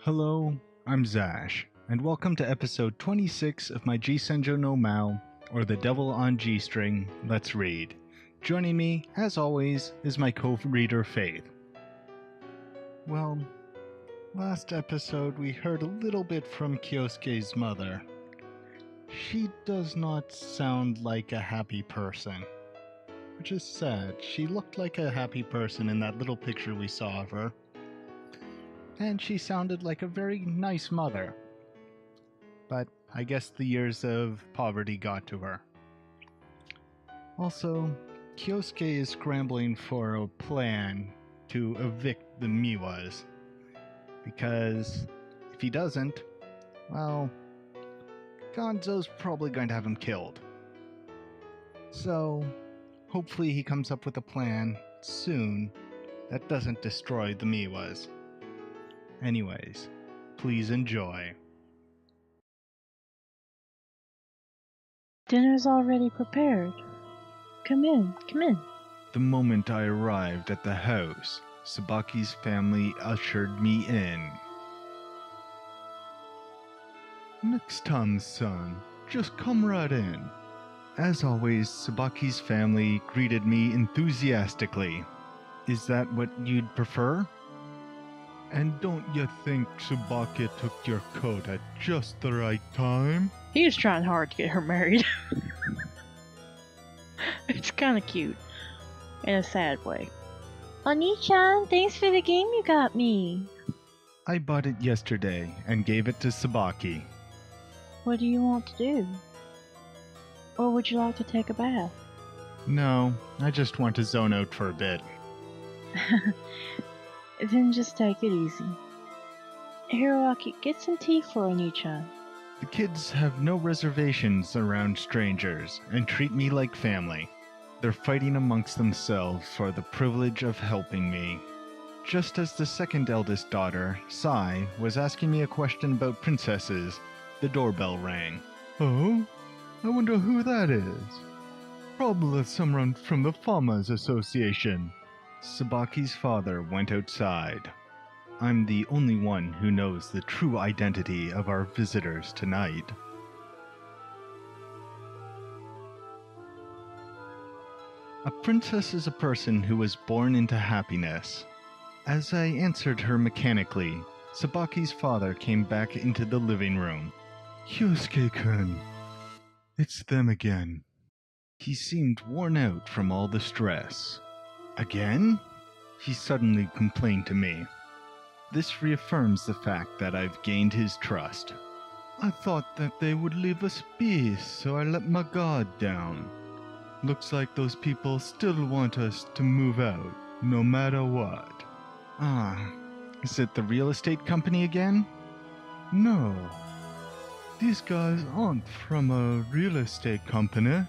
Hello, I'm Zash, and welcome to episode 26 of my G-Senjou no Maou, or The Devil on G-String, Let's Read. Joining me, as always, is my co-reader Faith. Well, last episode we heard a little bit from Kyosuke's mother. She does not sound like a happy person, which is sad. She looked like a happy person in that little picture we saw of her. And she sounded like a very nice mother. But I guess the years of poverty got to her. Also, Kyosuke is scrambling for a plan to evict the Miwas. Because if he doesn't, well, Gonzo's probably going to have him killed. So, hopefully he comes up with a plan soon that doesn't destroy the Miwas. Anyways, please enjoy. Dinner's already prepared. Come in, come in. The moment I arrived at the house, Sabaki's family ushered me in. Next time, son, just come right in. As always, Sabaki's family greeted me enthusiastically. Is that what you'd prefer? And don't you think Tsubaki took your coat at just the right time? He was trying hard to get her married. It's kind of cute. In a sad way. Oni-chan, thanks for the game you got me. I bought it yesterday and gave it to Tsubaki. What do you want to do? Or would you like to take a bath? No, I just want to zone out for a bit. Then just take it easy. Hiroaki, get some tea for Oni-chan. The kids have no reservations around strangers and treat me like family. They're fighting amongst themselves for the privilege of helping me. Just as the second eldest daughter, Sai, was asking me a question about princesses, the doorbell rang. Oh? I wonder who that is. Probably someone from the Farmers Association. Sabaki's father went outside. I'm the only one who knows the true identity of our visitors tonight. A princess is a person who was born into happiness. As I answered her mechanically, Sabaki's father came back into the living room. Kyosuke-kun, it's them again. He seemed worn out from all the stress. Again? He suddenly complained to me. This reaffirms the fact that I've gained his trust. I thought that they would leave us be, so I let my guard down. Looks like those people still want us to move out, no matter what. Ah, is it the real estate company again? No. These guys aren't from a real estate company.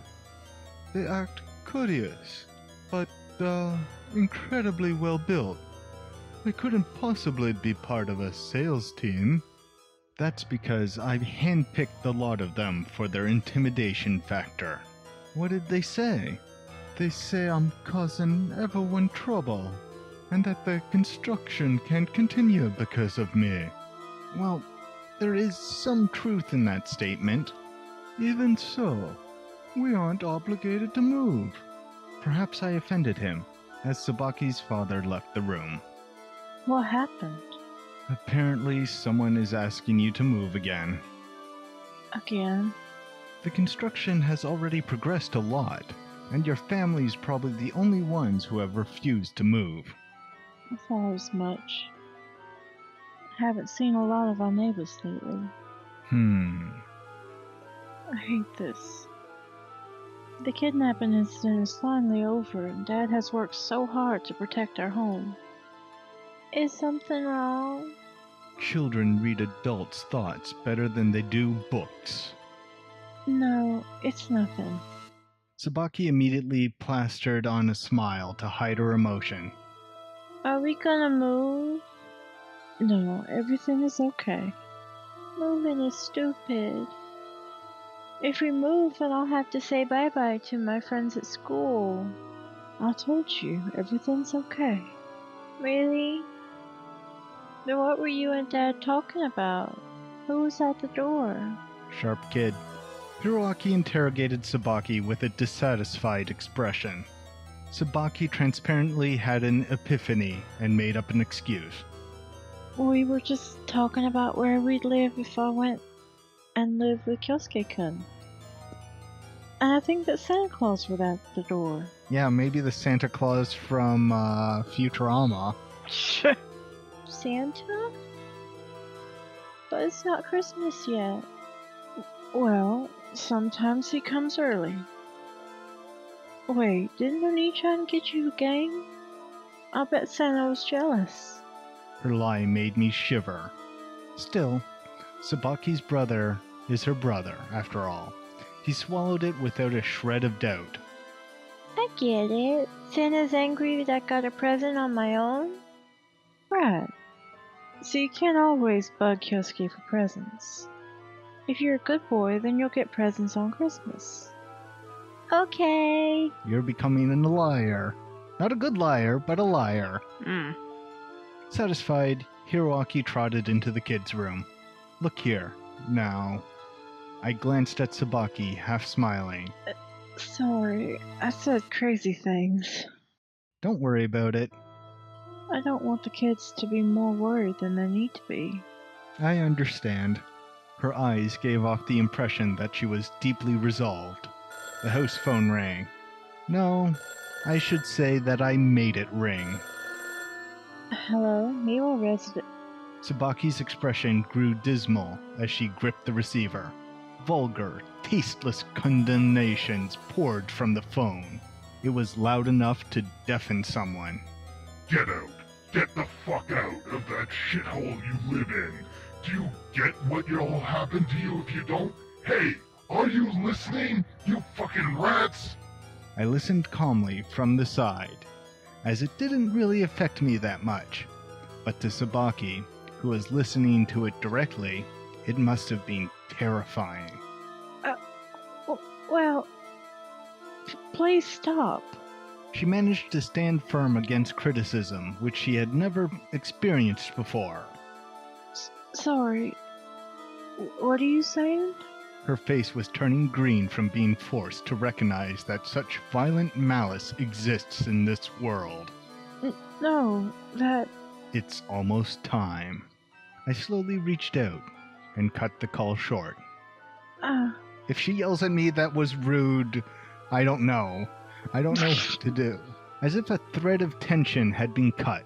They act curious, but incredibly well built. They couldn't possibly be part of a sales team. That's because I've handpicked the lot of them for their intimidation factor. What did they say? They say I'm causing everyone trouble, and that the construction can't continue because of me. Well, there is some truth in that statement. Even so, we aren't obligated to move. Perhaps I offended him, as Sabaki's father left the room. What happened? Apparently someone is asking you to move again. Again? The construction has already progressed a lot, and your family's probably the only ones who have refused to move. I thought as much. I haven't seen a lot of our neighbors lately. I hate this. The kidnapping incident is finally over, and Dad has worked so hard to protect our home. Is something wrong? Children read adults' thoughts better than they do books. No, it's nothing. Sabaki immediately plastered on a smile to hide her emotion. Are we gonna move? No, everything is okay. Moving is stupid. If we move, then I'll have to say bye-bye to my friends at school. I told you, everything's okay. Really? Then what were you and Dad talking about? Who was at the door? Sharp kid. Hiroaki interrogated Sabaki with a dissatisfied expression. Sabaki transparently had an epiphany and made up an excuse. We were just talking about where we'd live if I went and lived with Kyosuke-kun. And I think that Santa Claus was at the door. Yeah, maybe the Santa Claus from Futurama. Santa? But it's not Christmas yet. Well, sometimes he comes early. Wait, didn't Oni-chan get you a game? I bet Santa was jealous. Her lie made me shiver. Still, Sabaki's brother is her brother, after all. He swallowed it without a shred of doubt. I get it. Santa's angry that I got a present on my own? Right. So you can't always bug Kyosuke for presents. If you're a good boy, then you'll get presents on Christmas. Okay. You're becoming a liar. Not a good liar, but a liar. Satisfied, Hiroaki trotted into the kids' room. Look here, now. I glanced at Sabaki, half smiling. Sorry, I said crazy things. Don't worry about it. I don't want the kids to be more worried than they need to be. I understand. Her eyes gave off the impression that she was deeply resolved. The house phone rang. No, I should say that I made it ring. Hello, Maou resident. Sabaki's expression grew dismal as she gripped the receiver. Vulgar, tasteless condemnations poured from the phone. It was loud enough to deafen someone. Get out! Get the fuck out of that shithole you live in! Do you get what'll happen to you if you don't? Hey, are you listening, you fucking rats? I listened calmly from the side, as it didn't really affect me that much. But to Sabaki, who was listening to it directly, it must have been terrifying. Well, please stop. She managed to stand firm against criticism, which she had never experienced before. Sorry. What are you saying? Her face was turning green from being forced to recognize that such violent malice exists in this world. No, that... It's almost time. I slowly reached out and cut the call short. If she yells at me that was rude, I don't know. I don't know what to do. As if a thread of tension had been cut,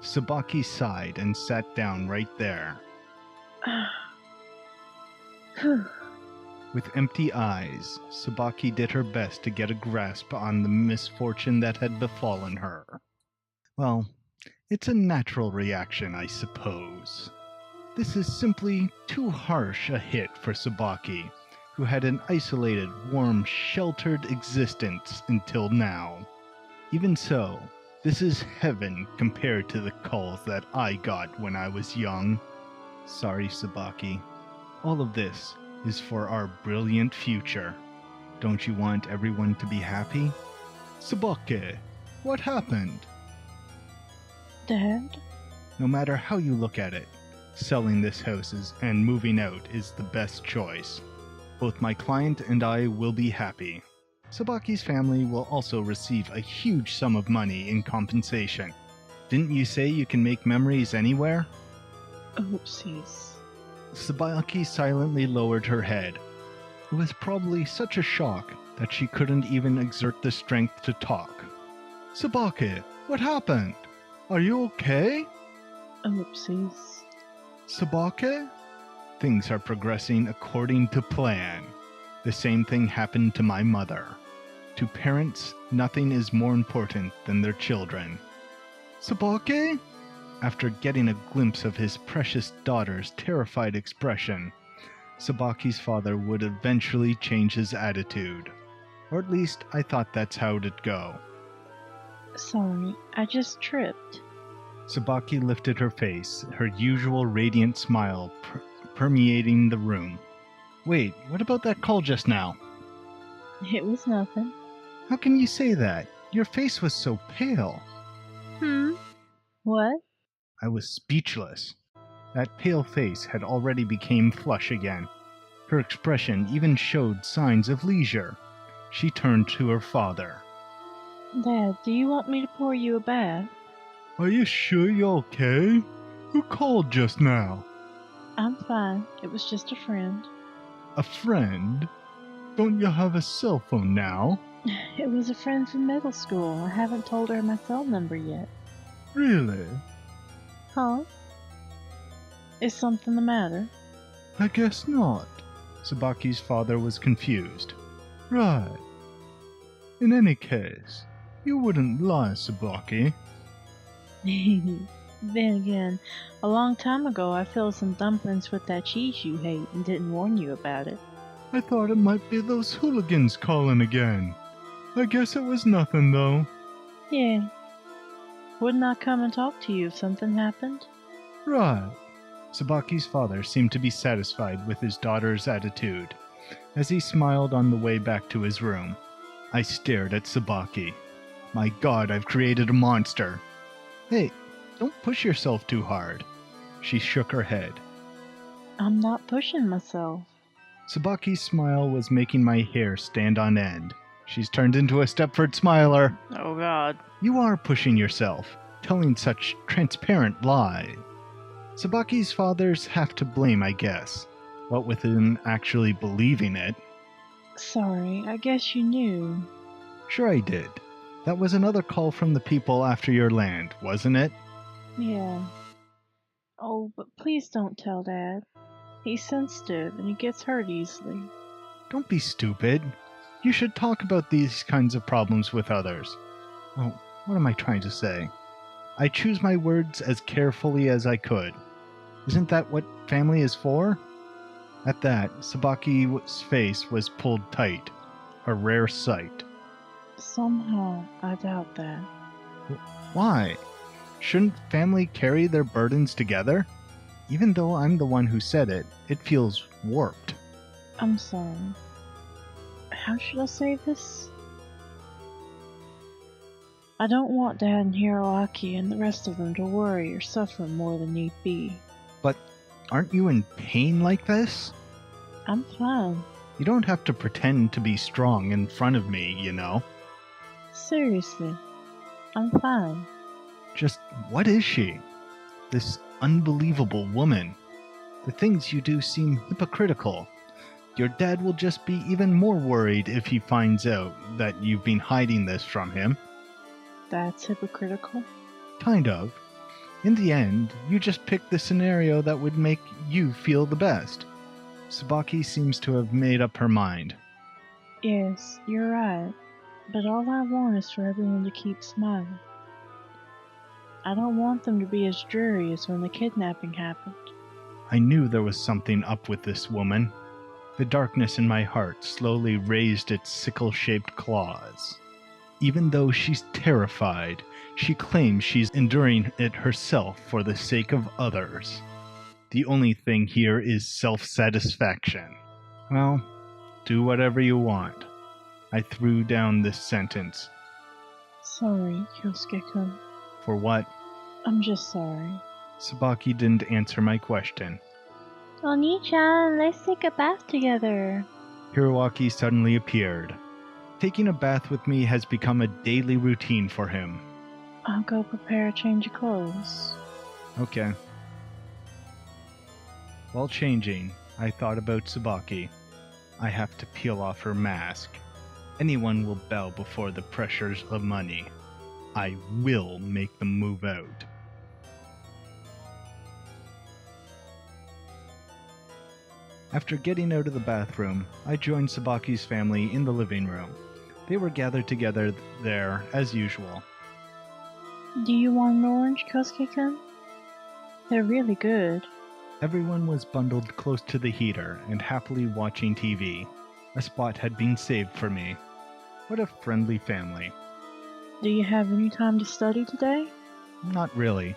Sabaki sighed and sat down right there. With empty eyes, Sabaki did her best to get a grasp on the misfortune that had befallen her. Well, it's a natural reaction, I suppose. This is simply too harsh a hit for Sabaki, who had an isolated, warm, sheltered existence until now. Even so, this is heaven compared to the calls that I got when I was young. Sorry, Sabaki. All of this is for our brilliant future. Don't you want everyone to be happy? Sabaki, what happened? Dad? No matter how you look at it, selling this house and moving out is the best choice. Both my client and I will be happy. Sabaki's family will also receive a huge sum of money in compensation. Didn't you say you can make memories anywhere? Oopsies. Sabaki silently lowered her head. It was probably such a shock that she couldn't even exert the strength to talk. Sabaki, what happened? Are you okay? Oopsies. Sabaki? Things are progressing according to plan. The same thing happened to my mother. To parents, nothing is more important than their children. Sabaki? After getting a glimpse of his precious daughter's terrified expression, Sabaki's father would eventually change his attitude. Or at least I thought that's how it'd go. Sorry, I just tripped. Sabaki lifted her face, her usual radiant smile permeating the room. Wait, what about that call just now? It was nothing. How can you say that? Your face was so pale. What? I was speechless. That pale face had already become flush again. Her expression even showed signs of leisure. She turned to her father. Dad, do you want me to pour you a bath? Are you sure you're okay? Who called just now? I'm fine. It was just a friend. A friend? Don't you have a cell phone now? It was a friend from middle school. I haven't told her my cell number yet. Really? Huh? Is something the matter? I guess not. Sabaki's father was confused. Right. In any case, you wouldn't lie, Sabaki. Then again, a long time ago I filled some dumplings with that cheese you hate and didn't warn you about it. I thought it might be those hooligans calling again. I guess it was nothing, though. Yeah. Wouldn't I come and talk to you if something happened? Right. Sabaki's father seemed to be satisfied with his daughter's attitude. As he smiled on the way back to his room, I stared at Sabaki. My God, I've created a monster. Hey, don't push yourself too hard. She shook her head. I'm not pushing myself. Sabaki's smile was making my hair stand on end. She's turned into a Stepford Smiler. Oh God. You are pushing yourself, telling such transparent lies. Sabaki's fathers have to blame, I guess. What with him actually believing it. Sorry, I guess you knew. Sure I did. That was another call from the people after your land, wasn't it? Yeah. Oh, but please don't tell Dad. He's sensitive and he gets hurt easily. Don't be stupid. You should talk about these kinds of problems with others. Oh, what am I trying to say? I choose my words as carefully as I could. Isn't that what family is for? At that, Sabaki's face was pulled tight, a rare sight. Somehow, I doubt that. Why? Shouldn't family carry their burdens together? Even though I'm the one who said it, it feels warped. I'm sorry. How should I say this? I don't want Dad and Hiroaki and the rest of them to worry or suffer more than need be. But aren't you in pain like this? I'm fine. You don't have to pretend to be strong in front of me, you know. Seriously, I'm fine. Just what is she? This unbelievable woman. The things you do seem hypocritical. Your dad will just be even more worried if he finds out that you've been hiding this from him. That's hypocritical? Kind of. In the end, you just picked the scenario that would make you feel the best. Sabaki seems to have made up her mind. Yes, you're right. But all I want is for everyone to keep smiling. I don't want them to be as dreary as when the kidnapping happened. I knew there was something up with this woman. The darkness in my heart slowly raised its sickle-shaped claws. Even though she's terrified, she claims she's enduring it herself for the sake of others. The only thing here is self-satisfaction. Well, do whatever you want. I threw down this sentence. Sorry, Kyosuke-kun. For what? I'm just sorry. Sabaki didn't answer my question. Oni-chan, let's take a bath together. Hiroaki suddenly appeared. Taking a bath with me has become a daily routine for him. I'll go prepare a change of clothes. Okay. While changing, I thought about Sabaki. I have to peel off her mask. Anyone will bow before the pressures of money. I will make them move out. After getting out of the bathroom, I joined Sabaki's family in the living room. They were gathered together there, as usual. Do you want an orange, Kyosuke-kun? They're really good. Everyone was bundled close to the heater and happily watching TV. A spot had been saved for me. What a friendly family. Do you have any time to study today? Not really.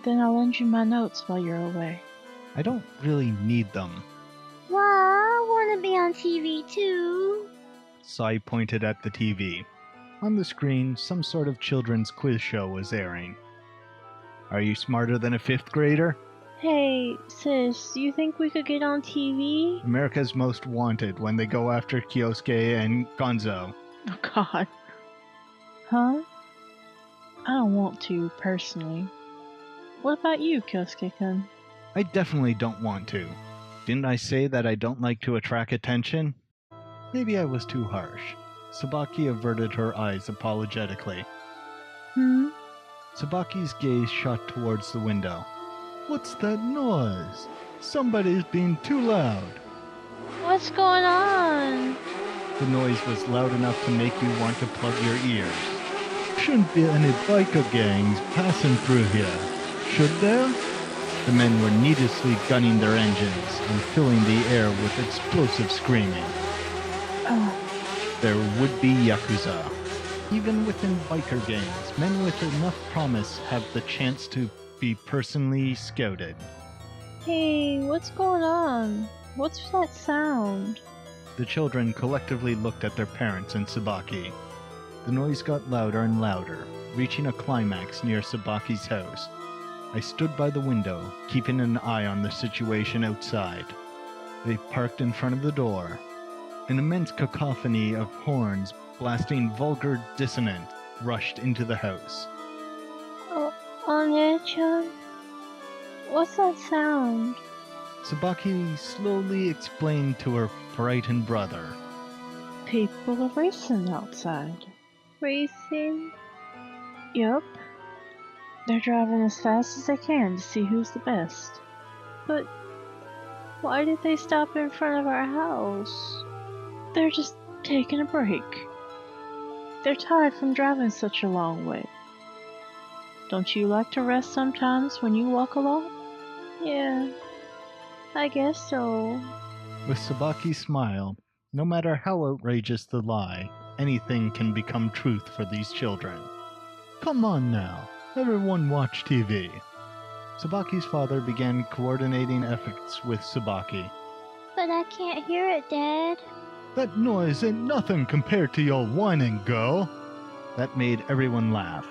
Then I'll lend you my notes while you're away. I don't really need them. Wow, I want to be on TV too. Sai pointed at the TV. On the screen, some sort of children's quiz show was airing. Are you smarter than a 5th grader? Hey, sis, you think we could get on TV? America's Most Wanted when they go after Kyosuke and Gonzo. Oh, God. Huh? I don't want to, personally. What about you, Kyosuke-kun? I definitely don't want to. Didn't I say that I don't like to attract attention? Maybe I was too harsh. Sabaki averted her eyes apologetically. Sabaki's gaze shot towards the window. What's that noise? Somebody's being too loud. What's going on? The noise was loud enough to make you want to plug your ears. Shouldn't be any biker gangs passing through here, should there? The men were needlessly gunning their engines and filling the air with explosive screaming. There would be Yakuza. Even within biker gangs, men with enough promise have the chance to be personally scouted. Hey, what's going on? What's that sound? The children collectively looked at their parents and Sabaki. The noise got louder and louder, reaching a climax near Sabaki's house. I stood by the window, keeping an eye on the situation outside. They parked in front of the door. An immense cacophony of horns blasting vulgar dissonance rushed into the house. Anya-chan? What's that sound? Sabaki slowly explained to her frightened brother. People are racing outside. Racing? Yup. They're driving as fast as they can to see who's the best. But why did they stop in front of our house? They're just taking a break. They're tired from driving such a long way. Don't you like to rest sometimes when you walk a lot? Yeah, I guess so. With Sabaki's smile, no matter how outrageous the lie, anything can become truth for these children. Come on now, everyone watch TV. Sabaki's father began coordinating efforts with Sabaki. But I can't hear it, Dad. That noise ain't nothing compared to your whining, girl. That made everyone laugh.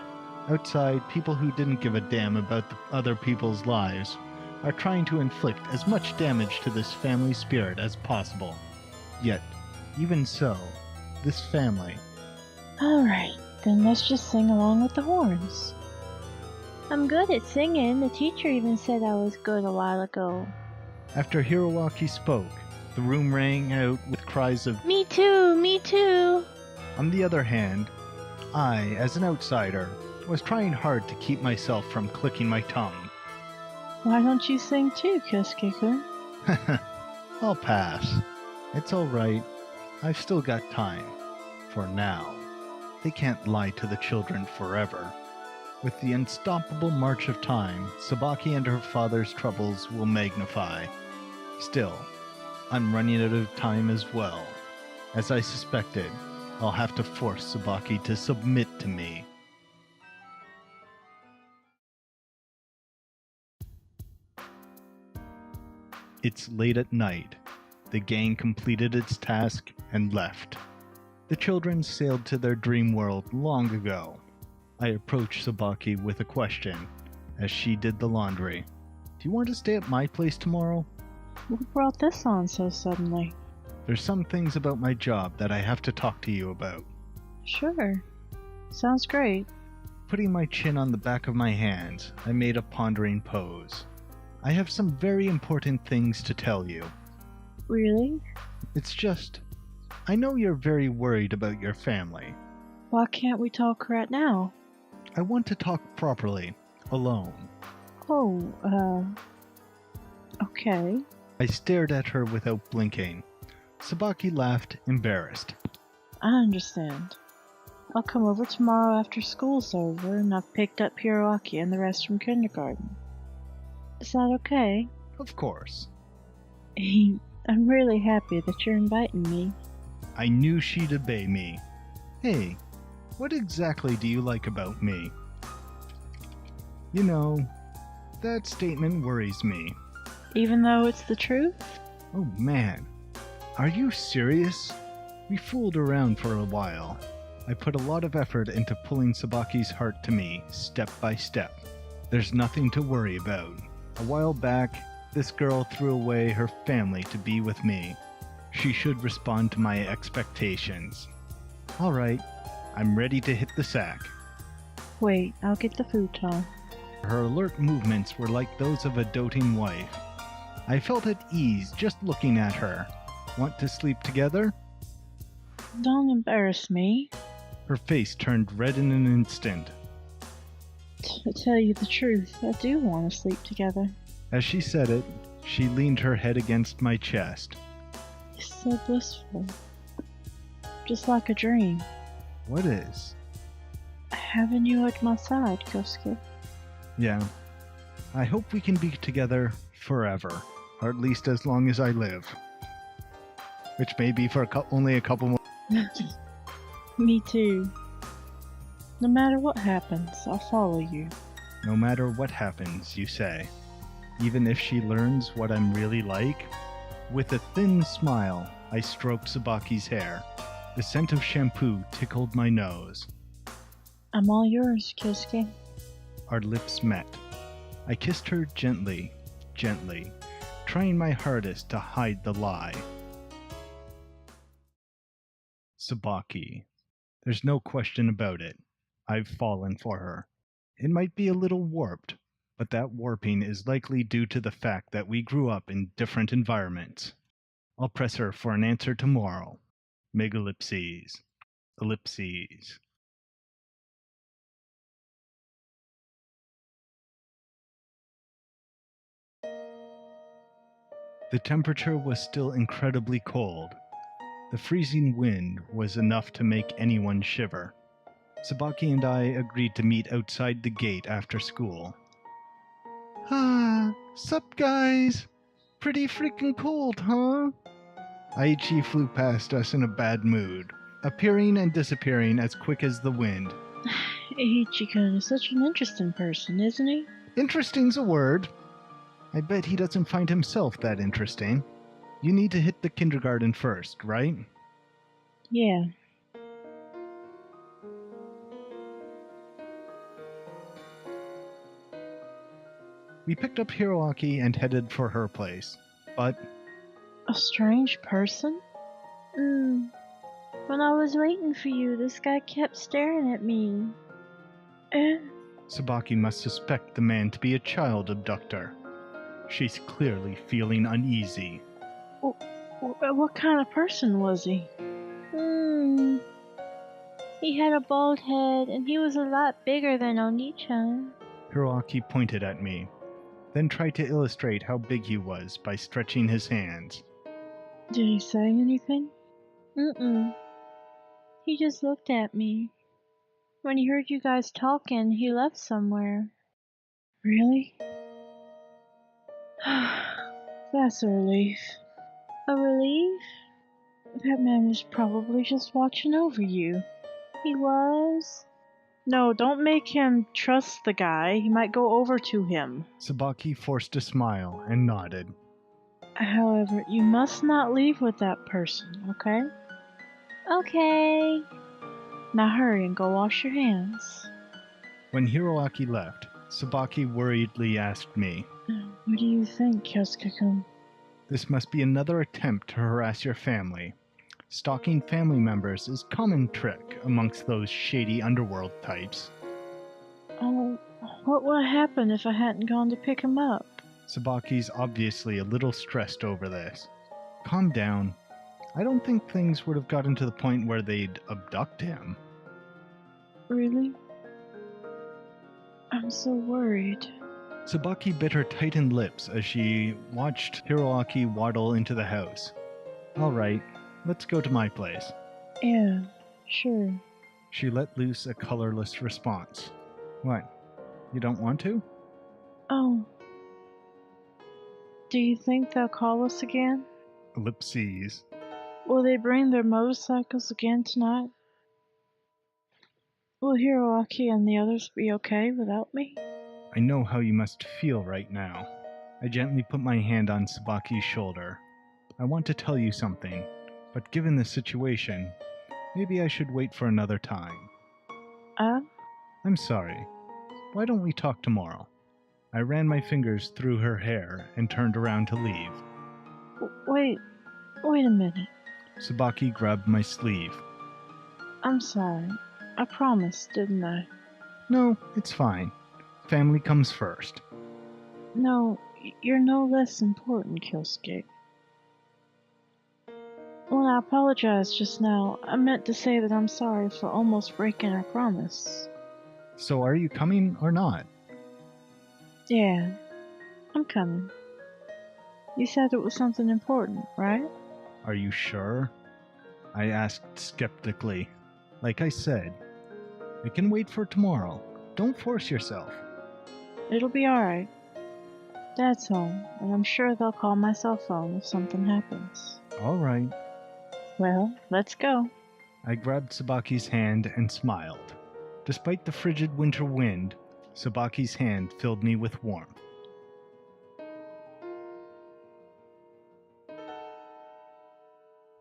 Outside, people who didn't give a damn about the other people's lives are trying to inflict as much damage to this family spirit as possible. Yet, even so, this family... Alright, then let's just sing along with the horns. I'm good at singing. The teacher even said I was good a while ago. After Hiroaki spoke, the room rang out with cries of, Me too, me too. On the other hand, I, as an outsider, was trying hard to keep myself from clicking my tongue. Why don't you sing too, Kyosuke-kun? I'll pass. It's alright. I've still got time. For now. They can't lie to the children forever. With the unstoppable march of time, Sabaki and her father's troubles will magnify. Still, I'm running out of time as well. As I suspected, I'll have to force Sabaki to submit to me. It's late at night. The gang completed its task and left. The children sailed to their dream world long ago. I approached Sabaki with a question, as she did the laundry. Do you want to stay at my place tomorrow? What brought this on so suddenly? There's some things about my job that I have to talk to you about. Sure. Sounds great. Putting my chin on the back of my hands, I made a pondering pose. I have some very important things to tell you. Really? It's just, I know you're very worried about your family. Why can't we talk right now? I want to talk properly, alone. Oh, okay. I stared at her without blinking. Sabaki laughed, embarrassed. I understand. I'll come over tomorrow after school's over, and I've picked up Hiroaki and the rest from kindergarten. Is that okay? Of course. I'm really happy that you're inviting me. I knew she'd obey me. Hey, what exactly do you like about me? You know, that statement worries me. Even though it's the truth? Oh man, are you serious? We fooled around for a while. I put a lot of effort into pulling Sabaki's heart to me, step by step. There's nothing to worry about. A while back, this girl threw away her family to be with me. She should respond to my expectations. All right, I'm ready to hit the sack. Wait, I'll get the futon. Her alert movements were like those of a doting wife. I felt at ease just looking at her. Want to sleep together? Don't embarrass me. Her face turned red in an instant. To tell you the truth, I do want to sleep together. As she said it, she leaned her head against my chest. It's so blissful. Just like a dream. What is? Having you at my side, Kosuke. Yeah. I hope we can be together forever. Or at least as long as I live. Which may be for only a couple more. Me too. No matter what happens, I'll follow you. No matter what happens, you say. Even if she learns what I'm really like? With a thin smile, I stroked Tsubaki's hair. The scent of shampoo tickled my nose. I'm all yours, Kosuke. Our lips met. I kissed her gently, trying my hardest to hide the lie. Tsubaki. There's no question about it. I've fallen for her. It might be a little warped, but that warping is likely due to the fact that we grew up in different environments. I'll press her for an answer tomorrow. Megalipses. Ellipses. The temperature was still incredibly cold. The freezing wind was enough to make anyone shiver. Tsubaki and I agreed to meet outside the gate after school. Sup guys? Pretty freaking cold, huh? Aichi flew past us in a bad mood, appearing and disappearing as quick as the wind. Aichi-kun is such an interesting person, isn't he? Interesting's a word. I bet he doesn't find himself that interesting. You need to hit the kindergarten first, right? Yeah. We picked up Hiroaki and headed for her place, but... A strange person? When I was waiting for you, this guy kept staring at me. Tsubaki must suspect the man to be a child abductor. She's clearly feeling uneasy. What kind of person was he? He had a bald head, and he was a lot bigger than Oni-chan. Hiroaki pointed at me, then tried to illustrate how big he was by stretching his hands. Did he say anything? He just looked at me. When he heard you guys talking, he left somewhere. Really? That's a relief. A relief? That man was probably just watching over you. He was? No, don't make him trust the guy. He might go over to him. Tsubaki forced a smile and nodded. However, you must not leave with that person, okay? Okay. Now hurry and go wash your hands. When Hiroaki left, Tsubaki worriedly asked me, What do you think, Kyosuke-kun? This must be another attempt to harass your family. Stalking family members is a common trick amongst those shady underworld types. Oh, what would happen if I hadn't gone to pick him up? Tsubaki's obviously a little stressed over this. Calm down. I don't think things would have gotten to the point where they'd abduct him. Really? I'm so worried. Tsubaki bit her tightened lips as she watched Hiroaki waddle into the house. All right, let's go to my place. Yeah, sure. She let loose a colorless response. What? You don't want to? Oh. Do you think they'll call us again? Ellipses. Will they bring their motorcycles again tonight? Will Hiroaki and the others be okay without me? I know how you must feel right now. I gently put my hand on Tsubaki's shoulder. I want to tell you something, but given the situation, maybe I should wait for another time. I'm sorry. Why don't we talk tomorrow? I ran my fingers through her hair and turned around to leave. Wait a minute. Sabaki grabbed my sleeve. I'm sorry. I promised, didn't I? No, it's fine. Family comes first. No, you're no less important, Kyosuke. When I apologized just now, I meant to say that I'm sorry for almost breaking our promise. So are you coming or not? Yeah, I'm coming. You said it was something important, right? Are you sure? I asked skeptically. Like I said, we can wait for tomorrow. Don't force yourself. It'll be alright. Dad's home, and I'm sure they'll call my cell phone if something happens. All right. Well, let's go. I grabbed Sabaki's hand and smiled. Despite the frigid winter wind, Sabaki's hand filled me with warmth.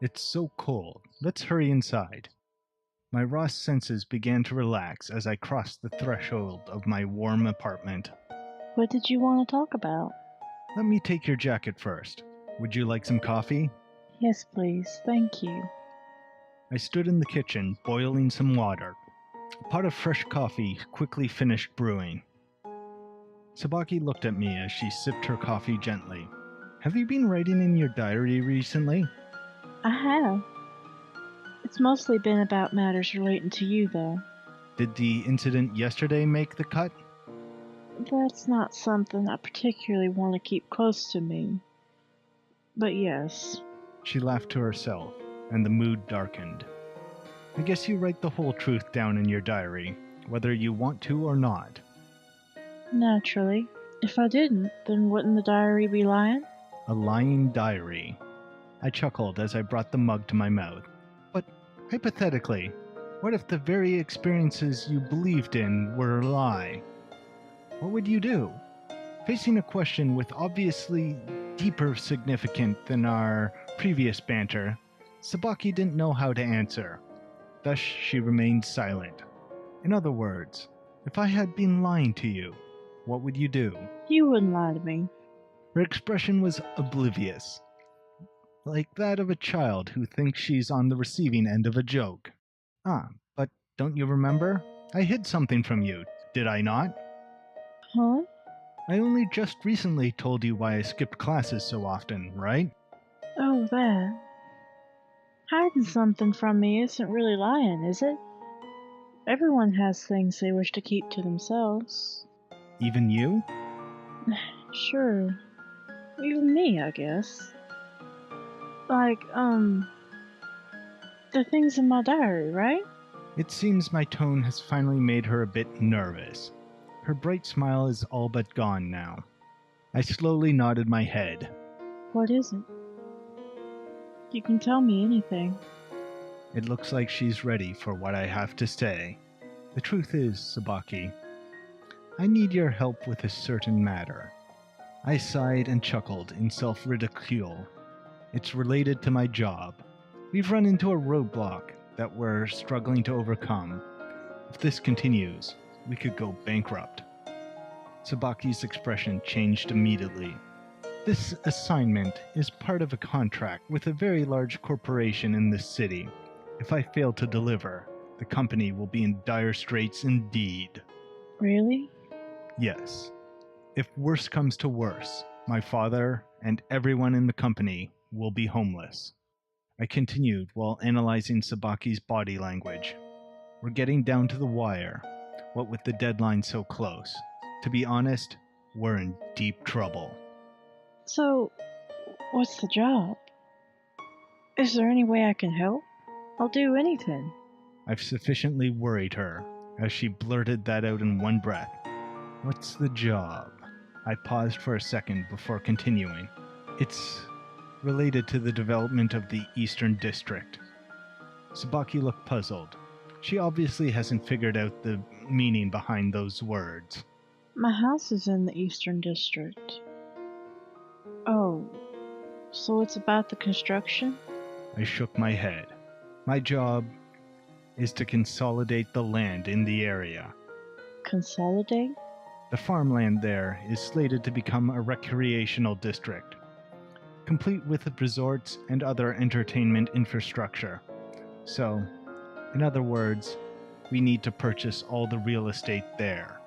It's so cold. Let's hurry inside. My raw senses began to relax as I crossed the threshold of my warm apartment. What did you want to talk about? Let me take your jacket first. Would you like some coffee? Yes, please. Thank you. I stood in the kitchen, boiling some water. A pot of fresh coffee quickly finished brewing. Sabaki looked at me as she sipped her coffee gently. Have you been writing in your diary recently? I have. It's mostly been about matters relating to you, though. Did the incident yesterday make the cut? That's not something I particularly want to keep close to me. But yes. She laughed to herself, and the mood darkened. I guess you write the whole truth down in your diary, whether you want to or not. Naturally. If I didn't, then wouldn't the diary be lying? A lying diary. I chuckled as I brought the mug to my mouth. But hypothetically, what if the very experiences you believed in were a lie? What would you do? Facing a question with obviously deeper significance than our previous banter, Sabaki didn't know how to answer. Thus, she remained silent. In other words, if I had been lying to you, what would you do? You wouldn't lie to me. Her expression was oblivious, like that of a child who thinks she's on the receiving end of a joke. But don't you remember? I hid something from you, did I not? Huh? I only just recently told you why I skipped classes so often, right? Oh, that. Hiding something from me isn't really lying, is it? Everyone has things they wish to keep to themselves. Even you? Sure. Even me, I guess. Like, the things in my diary, right? It seems my tone has finally made her a bit nervous. Her bright smile is all but gone now. I slowly nodded my head. What is it? You can tell me anything. It looks like she's ready for what I have to say. The truth is, Sabaki, I need your help with a certain matter. I sighed and chuckled in self-ridicule. It's related to my job. We've run into a roadblock that we're struggling to overcome. If this continues, we could go bankrupt. Sabaki's expression changed immediately. This assignment is part of a contract with a very large corporation in this city. If I fail to deliver, the company will be in dire straits indeed. Really? Yes. If worse comes to worse, my father and everyone in the company will be homeless. I continued while analyzing Sabaki's body language. We're getting down to the wire, what with the deadline so close. To be honest, we're in deep trouble. So, what's the job? Is there any way I can help? I'll do anything. I've sufficiently worried her, as she blurted that out in one breath. What's the job? I paused for a second before continuing. It's related to the development of the Eastern District. Sabaki looked puzzled. She obviously hasn't figured out the meaning behind those words. My house is in the Eastern District. Oh, so it's about the construction? I shook my head. My job is to consolidate the land in the area. Consolidate? The farmland there is slated to become a recreational district, complete with resorts and other entertainment infrastructure. So, in other words, we need to purchase all the real estate there.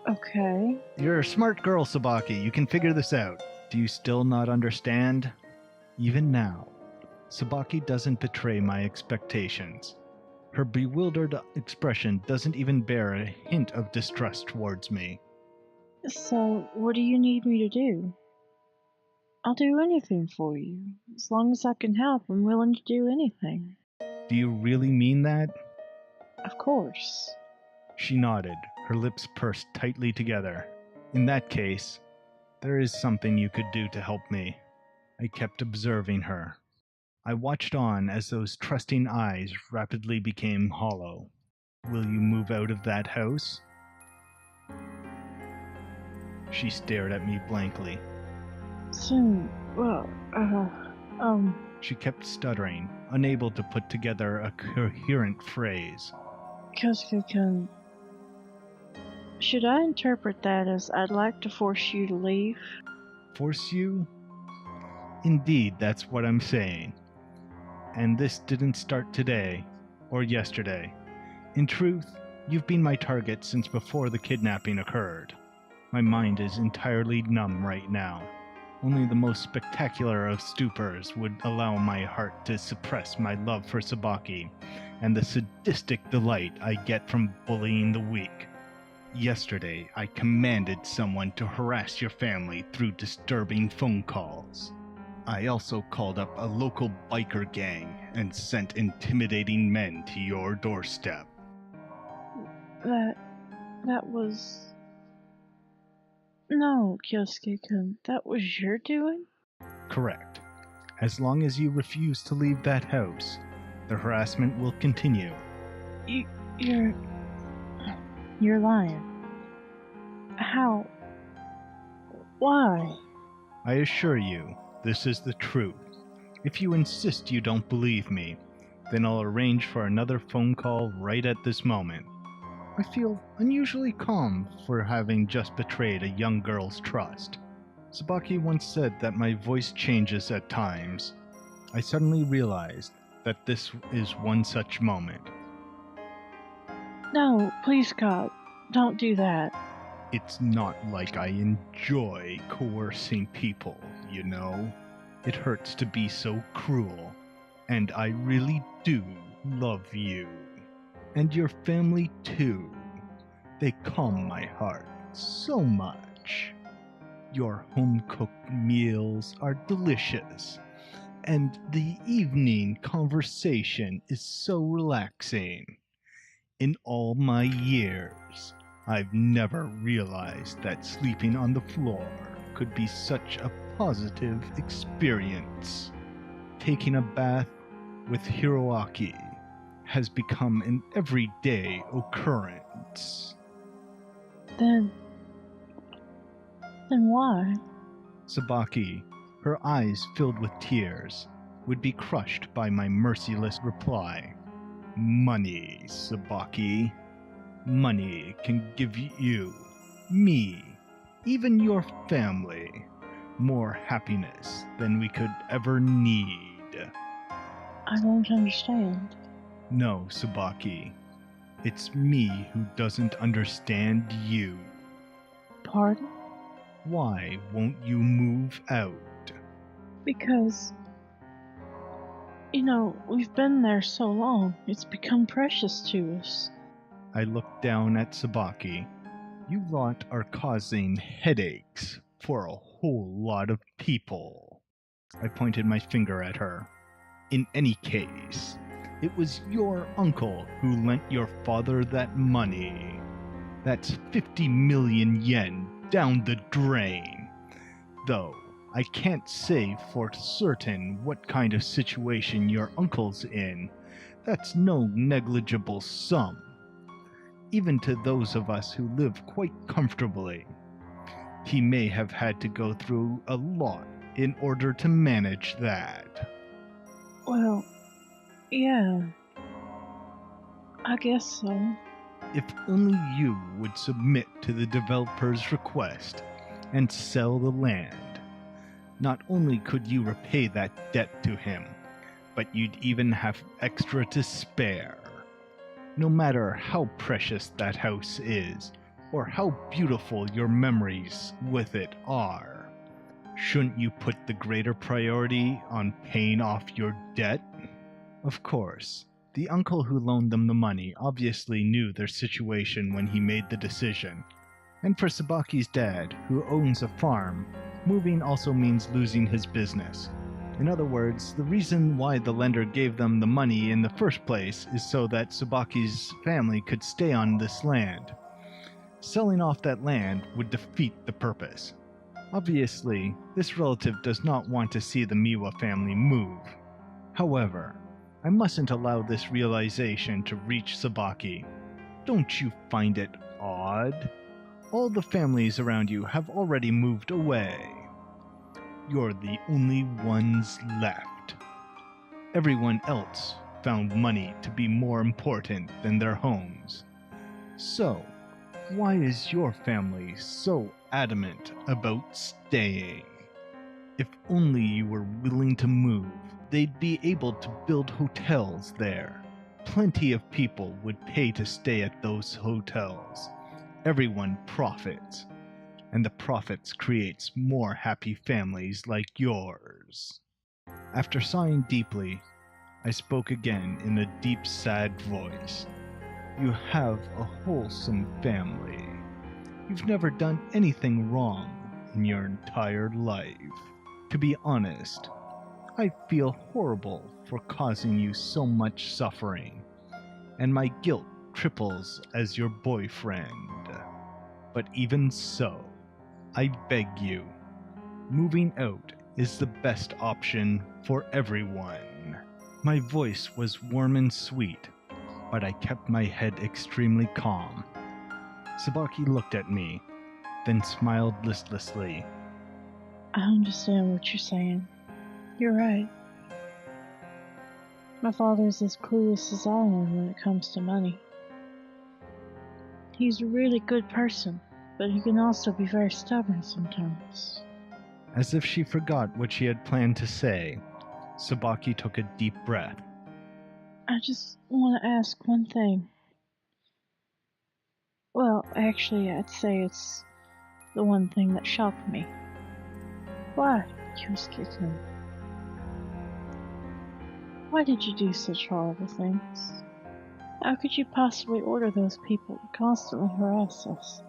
Okay. You're a smart girl, Sabaki. You can figure this out. Do you still not understand? Even now, Sabaki doesn't betray my expectations. Her bewildered expression doesn't even bear a hint of distrust towards me. So, what do you need me to do? I'll do anything for you. As long as I can help, I'm willing to do anything. Do you really mean that? Of course. She nodded, her lips pursed tightly together. In that case, there is something you could do to help me. I kept observing her. I watched on as those trusting eyes rapidly became hollow. Will you move out of that house? She stared at me blankly. Soon. Well, She kept stuttering, unable to put together a coherent phrase. Kyosuke-kun, should I interpret that as I'd like to force you to leave? Force you? Indeed, that's what I'm saying. And this didn't start today, or yesterday. In truth, you've been my target since before the kidnapping occurred. My mind is entirely numb right now. Only the most spectacular of stupors would allow my heart to suppress my love for Sabaki, and the sadistic delight I get from bullying the weak. Yesterday, I commanded someone to harass your family through disturbing phone calls. I also called up a local biker gang and sent intimidating men to your doorstep. That was... No, Kyosuke-kun, that was your doing? Correct. As long as you refuse to leave that house, the harassment will continue. You're lying. How? Why? I assure you, this is the truth. If you insist you don't believe me, then I'll arrange for another phone call right at this moment. I feel unusually calm for having just betrayed a young girl's trust. Sabaki once said that my voice changes at times. I suddenly realized that this is one such moment. No, please God, don't do that. It's not like I enjoy coercing people, you know? It hurts to be so cruel. And I really do love you. And your family too. They calm my heart so much. Your home-cooked meals are delicious. And the evening conversation is so relaxing. In all my years, I've never realized that sleeping on the floor could be such a positive experience. Taking a bath with Hiroaki has become an everyday occurrence. Then why? Sabaki, her eyes filled with tears, would be crushed by my merciless reply. Money, Sabaki. Money can give you, me, even your family, more happiness than we could ever need. I don't understand. No, Sabaki. It's me who doesn't understand you. Pardon? Why won't you move out? Because, we've been there so long, it's become precious to us. I looked down at Sabaki. You lot are causing headaches for a whole lot of people. I pointed my finger at her. In any case, it was your uncle who lent your father that money. That's 50 million yen down the drain. Though, I can't say for certain what kind of situation your uncle's in. That's no negligible sum. Even to those of us who live quite comfortably. He may have had to go through a lot in order to manage that. Well, yeah. I guess so. If only you would submit to the developer's request and sell the land. Not only could you repay that debt to him, but you'd even have extra to spare. No matter how precious that house is, or how beautiful your memories with it are, shouldn't you put the greater priority on paying off your debt? Of course, the uncle who loaned them the money obviously knew their situation when he made the decision. And for Sabaki's dad, who owns a farm, moving also means losing his business. In other words, the reason why the lender gave them the money in the first place is so that Sabaki's family could stay on this land. Selling off that land would defeat the purpose. Obviously, this relative does not want to see the Miwa family move. However, I mustn't allow this realization to reach Sabaki. Don't you find it odd? All the families around you have already moved away. You're the only ones left. Everyone else found money to be more important than their homes. So, why is your family so adamant about staying? If only you were willing to move, they'd be able to build hotels there. Plenty of people would pay to stay at those hotels. Everyone profits, and the profits creates more happy families like yours. After sighing deeply, I spoke again in a deep, sad voice. You have a wholesome family. You've never done anything wrong in your entire life. To be honest, I feel horrible for causing you so much suffering, and my guilt triples as your boyfriend. But even so, I beg you, moving out is the best option for everyone. My voice was warm and sweet, but I kept my head extremely calm. Sabaki looked at me, then smiled listlessly. I understand what you're saying. You're right. My father's as clueless as I am when it comes to money. He's a really good person, but he can also be very stubborn sometimes. As if she forgot what she had planned to say, Sabaki took a deep breath. I just want to ask one thing. Well, actually, I'd say it's the one thing that shocked me. Why, Kyosuke-kun? Why did you do such horrible things? How could you possibly order those people to constantly harass us?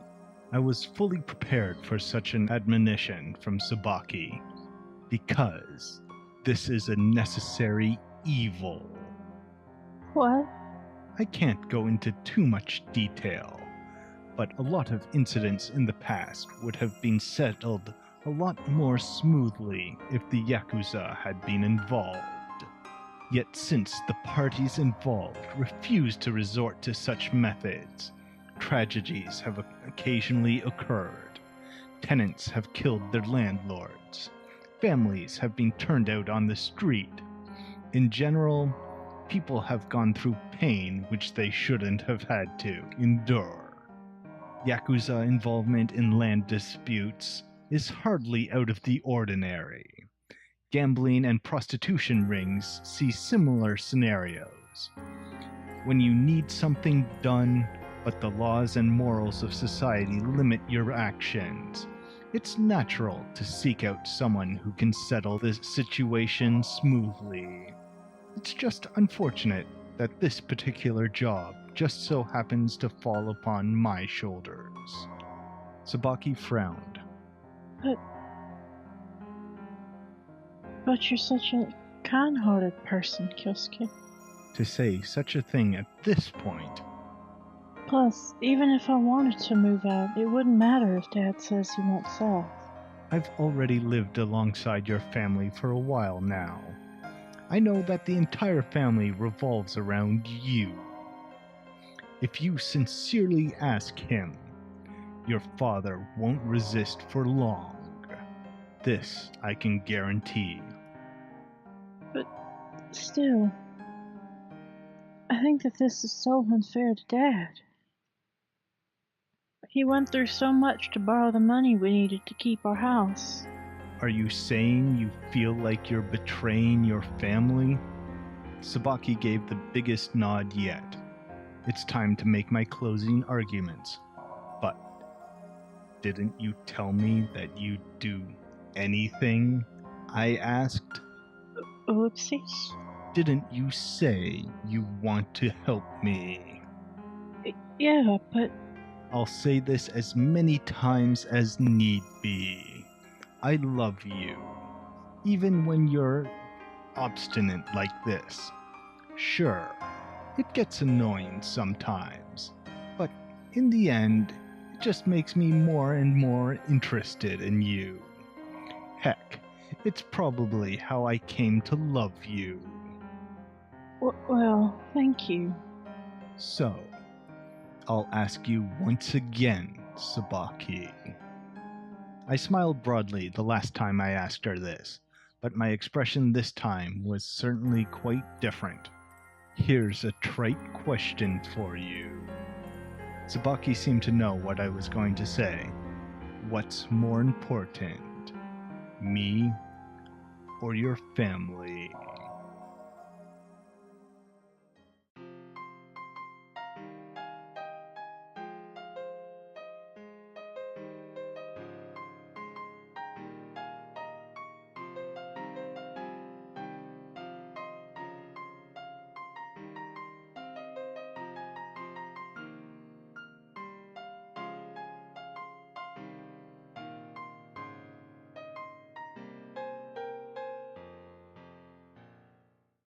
I was fully prepared for such an admonition from Sabaki, because this is a necessary evil. What? I can't go into too much detail, but a lot of incidents in the past would have been settled a lot more smoothly if the Yakuza had been involved. Yet since the parties involved refused to resort to such methods, tragedies have occasionally occurred. Tenants have killed their landlords. Families have been turned out on the street. In general, people have gone through pain which they shouldn't have had to endure. Yakuza involvement in land disputes is hardly out of the ordinary. Gambling and prostitution rings see similar scenarios. When you need something done, but the laws and morals of society limit your actions, it's natural to seek out someone who can settle the situation smoothly. It's just unfortunate that this particular job just so happens to fall upon my shoulders. Sabaki frowned. But you're such a kind-hearted person, Kyosuke. To say such a thing at this point. Plus, even if I wanted to move out, it wouldn't matter if Dad says he won't sell. I've already lived alongside your family for a while now. I know that the entire family revolves around you. If you sincerely ask him, your father won't resist for long. This I can guarantee. But still, I think that this is so unfair to Dad. He went through so much to borrow the money we needed to keep our house. Are you saying you feel like you're betraying your family? Sabaki gave the biggest nod yet. It's time to make my closing arguments. But didn't you tell me that you'd do anything? I asked. Whoopsies. Didn't you say you want to help me? Yeah, but... I'll say this as many times as need be. I love you. Even when you're obstinate like this. Sure, it gets annoying sometimes. But in the end, it just makes me more and more interested in you. Heck, it's probably how I came to love you. Well, thank you. So, I'll ask you once again, Sabaki. I smiled broadly the last time I asked her this, but my expression this time was certainly quite different. Here's a trite question for you. Sabaki seemed to know what I was going to say. What's more important, me or your family?